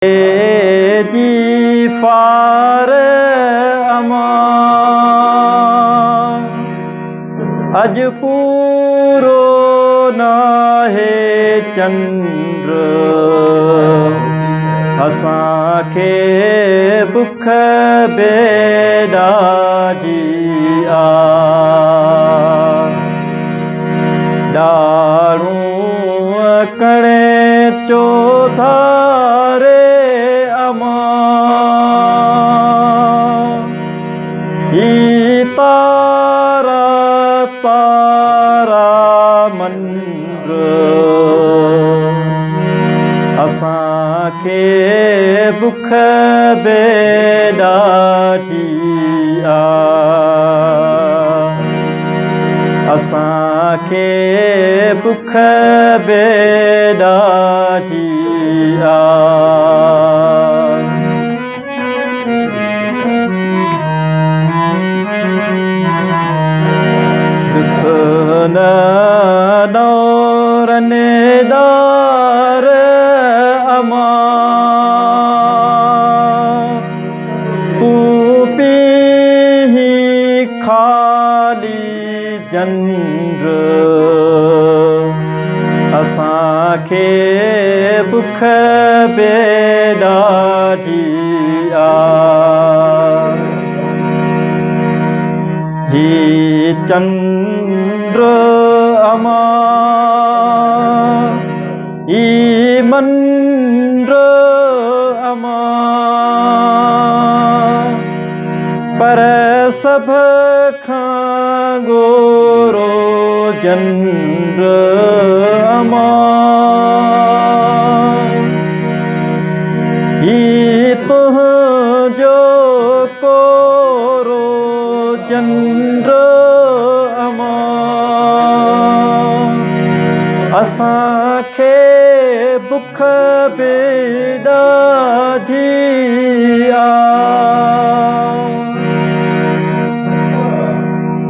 जी फार अमान अज पूरो नाहे चंद्र असांखे बुख बेड़ा जी आ डाणूं कणे चौधारे ही तारा तारा मंद्र असांखे बुख बेड़ा जी आ असांखे बुख बेड़ा जी आ न दौरने दार अमा तू पी खाली जंद्र असांखे बुख बेड़ा जी आ ही चंद्र अमा ई मंद्र अमा पर सब खां गोरो चंद्र अमा ही तुझो कोरो चंद्र अमा असांखे बुख बेड़ा जी